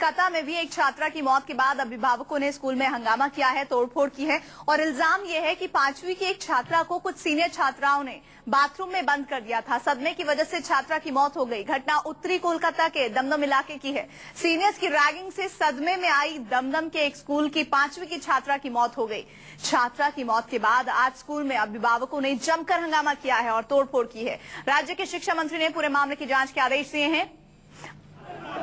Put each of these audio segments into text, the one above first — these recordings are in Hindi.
कोलकाता में भी एक छात्रा की मौत के बाद अभिभावकों ने स्कूल में हंगामा किया है, तोड़फोड़ की है और इल्जाम यह है कि 5वीं की एक छात्रा को कुछ सीनियर छात्राओं ने बाथरूम में बंद कर दिया था। सदमे की वजह से छात्रा की मौत हो गई। घटना उत्तरी कोलकाता के दमदम इलाके की है। सीनियर्स की रैगिंग से सदमे में आई दमदम के एक स्कूल की 5वीं की छात्रा की मौत हो गई। छात्रा की मौत के बाद आज स्कूल में अभिभावकों ने जमकर हंगामा किया है और तोड़फोड़ की है। राज्य के शिक्षा मंत्री ने पूरे मामले की जांच के आदेश दिए हैं।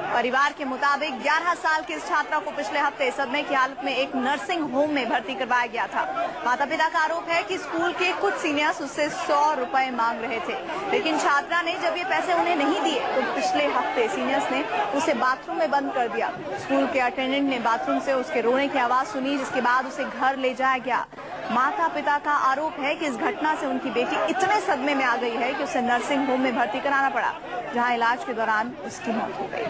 परिवार के मुताबिक 11 साल की इस छात्रा को पिछले हफ्ते सदमे की हालत में एक नर्सिंग होम में भर्ती करवाया गया था। माता पिता का आरोप है कि स्कूल के कुछ सीनियर्स उससे 100 रुपए मांग रहे थे, लेकिन छात्रा ने जब ये पैसे उन्हें नहीं दिए तो पिछले हफ्ते सीनियर्स ने उसे बाथरूम में बंद कर दिया। स्कूल के अटेंडेंट ने बाथरूम से उसके रोने की आवाज सुनी, जिसके बाद उसे घर ले जाया गया। माता पिता का आरोप है कि इस घटना से उनकी बेटी इतने सदमे में आ गई है कि उसे नर्सिंग होम में भर्ती कराना पड़ा, जहां इलाज के दौरान उसकी मौत हो गई।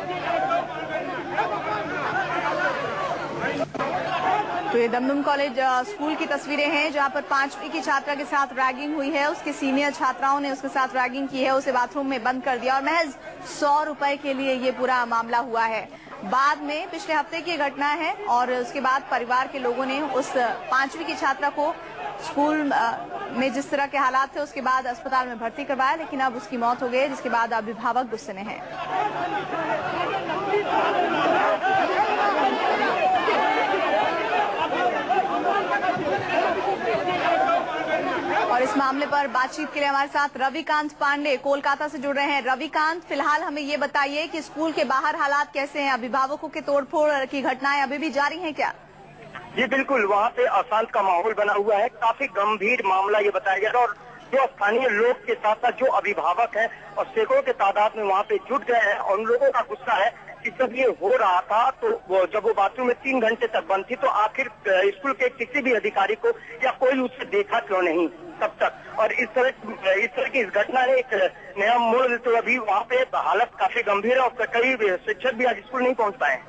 तो ये दमदम कॉलेज स्कूल की तस्वीरें हैं, जहां पर 5वीं की छात्रा के साथ रैगिंग हुई है। उसके सीनियर छात्राओं ने उसके साथ रैगिंग की है, उसे बाथरूम में बंद कर दिया और महज 100 रुपए के लिए ये पूरा मामला हुआ है। बाद में पिछले हफ्ते की घटना है और उसके बाद परिवार के लोगों ने उस 5वीं की छात्रा को स्कूल में जिस तरह के हालात थे उसके बाद अस्पताल में भर्ती करवाया, लेकिन अब उसकी मौत हो गई, जिसके बाद अभिभावक गुस्से में हैं। और इस मामले पर बातचीत के लिए हमारे साथ रविकांत पांडे कोलकाता से जुड़ रहे हैं। रविकांत, फिलहाल हमें ये बताइए कि स्कूल के बाहर हालात कैसे हैं? अभिभावकों के तोड़फोड़ की घटनाएं अभी भी जारी हैं क्या? जी बिल्कुल, वहाँ पे अशांत का माहौल बना हुआ है। काफी गंभीर मामला ये बताया गया और जो स्थानीय लोग के साथ साथ जो अभिभावक हैं और सैकड़ों के तादाद में वहाँ पे जुट गए हैं और उन लोगों का गुस्सा है कि जब ये हो रहा था तो जब वो बाथरूम में 3 घंटे तक बंद थी तो आखिर स्कूल के किसी भी अधिकारी को या कोई उसे देखा क्यों नहीं तब तक। और इस तरह की इस घटना ने एक नया मोड़, तो अभी वहाँ पे हालत काफी गंभीर है और कई शिक्षक भी आज स्कूल नहीं पहुँच पाए।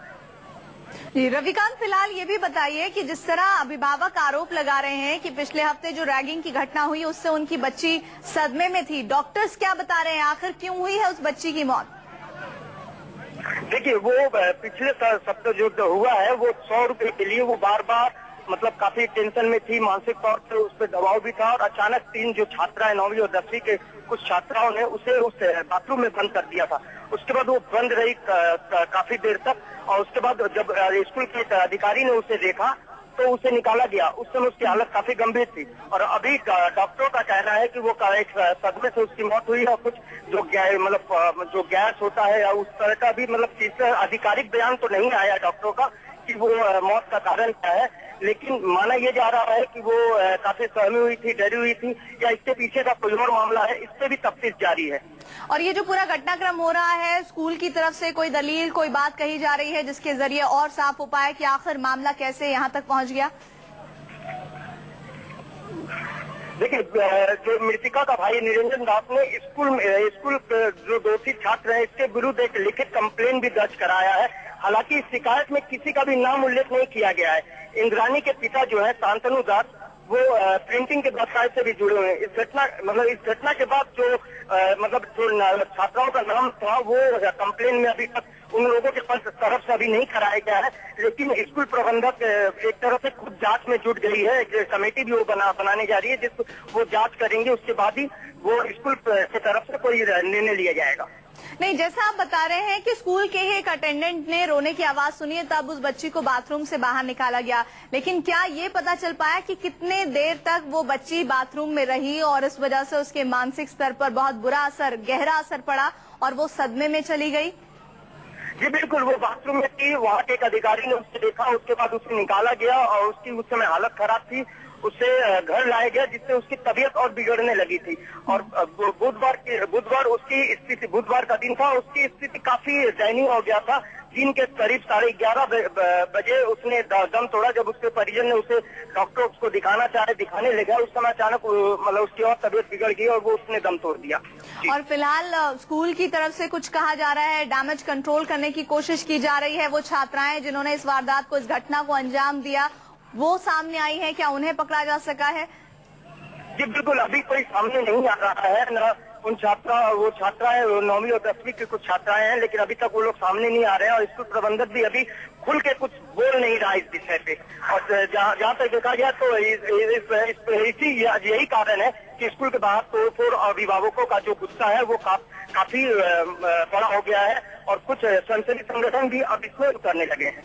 जी रविकांत, फिलहाल ये भी बताइए कि जिस तरह अभिभावक आरोप लगा रहे हैं कि पिछले हफ्ते जो रैगिंग की घटना हुई उससे उनकी बच्ची सदमे में थी, डॉक्टर्स क्या बता रहे हैं, आखिर क्यों हुई है उस बच्ची की मौत? देखिए, वो पिछले सप्ताह जो हुआ है वो 100 रुपए के लिए वो बार बार मतलब काफी टेंशन में थी, मानसिक तौर पे उस पर दबाव भी था और अचानक 3 जो छात्राएं 9वीं और 10वीं के कुछ छात्राओं ने उसे उस बाथरूम में बंद कर दिया था। उसके बाद वो बंद रही काफी देर तक और उसके बाद जब स्कूल के अधिकारी ने उसे देखा तो उसे निकाला गया। उस समय उसकी हालत काफी गंभीर थी और अभी डॉक्टरों का कहना है कि वो एक सदमे से उसकी मौत हुई है और कुछ जो जो गैस होता है या उस तरह का भी आधिकारिक बयान तो नहीं आया डॉक्टरों का कि वो मौत का कारण क्या है, लेकिन माना यह जा रहा है कि वो काफी सहमी हुई थी, डरी हुई थी या इसके पीछे का कोई और मामला है, इस पे भी तफ्तीश जारी है। और ये जो पूरा घटनाक्रम हो रहा है, स्कूल की तरफ से कोई दलील, कोई बात कही जा रही है जिसके जरिए और साफ हो पाए कि आखिर मामला कैसे यहाँ तक पहुँच गया? देखिए, जो मृतिका का भाई निरंजन दास ने स्कूल जो दोषी छात्र है इसके विरुद्ध एक लिखित कंप्लेन भी दर्ज कराया है। हालांकि इस शिकायत में किसी का भी नाम उल्लेख नहीं किया गया है। इंद्रानी के पिता जो है शांतनु दास, वो प्रिंटिंग के व्यवसाय से भी जुड़े हुए हैं। इस घटना के बाद जो जो छात्राओं का नाम था वो कंप्लेन में अभी तक उन लोगों के तरफ से अभी नहीं कराया गया है, लेकिन स्कूल प्रबंधक एक तरफ से खुद जांच में जुट गई है। एक कमेटी भी वो बनाने जा रही है जिसको वो जांच करेंगे, उसके बाद ही वो स्कूल की तरफ से कोई निर्णय लिया जाएगा। नहीं, जैसा आप बता रहे हैं कि स्कूल के ही एक अटेंडेंट ने रोने की आवाज सुनी है, तब उस बच्ची को बाथरूम से बाहर निकाला गया, लेकिन क्या ये पता चल पाया कि कितने देर तक वो बच्ची बाथरूम में रही और इस वजह से उसके मानसिक स्तर पर बहुत बुरा असर, गहरा असर पड़ा और वो सदमे में चली गई? जी बिल्कुल, वो बाथरूम में थी, वहाँ के एक अधिकारी ने उसे देखा, उसके बाद उसे निकाला गया और उसकी उस समय हालत खराब थी। उसे घर लाया गया जिससे उसकी तबीयत और बिगड़ने लगी थी और बुधवार का दिन था, उसकी स्थिति काफी दयनीय हो गया था। दिन के करीब 11:30 बजे उसने दम तोड़ा। जब उसके परिजन ने उसे डॉक्टर को दिखाने ले गया, उस समय अचानक उसकी और तबीयत बिगड़ गई और वो उसने दम तोड़ दिया। और फिलहाल स्कूल की तरफ से कुछ कहा जा रहा है, डैमेज कंट्रोल करने की कोशिश की जा रही है। वो छात्राएं जिन्होंने इस वारदात को, इस घटना को अंजाम दिया, वो सामने आई है, क्या उन्हें पकड़ा जा सका है? जी बिल्कुल, अभी कोई सामने नहीं आ रहा है। न वो छात्राएं 9वीं और 10वीं की कुछ छात्राएं हैं, लेकिन अभी तक वो लोग सामने नहीं आ रहे हैं और स्कूल प्रबंधक भी अभी खुल के कुछ बोल नहीं रहा इस विषय पे। और जहाँ तक देखा गया तो यही कारण है कि स्कूल के बाहर तोड़फोड़ और अभिभावकों का जो गुस्सा है वो काफी बड़ा हो गया है और कुछ स्वयंसेवी संगठन भी अब इसमें उतरने लगे हैं।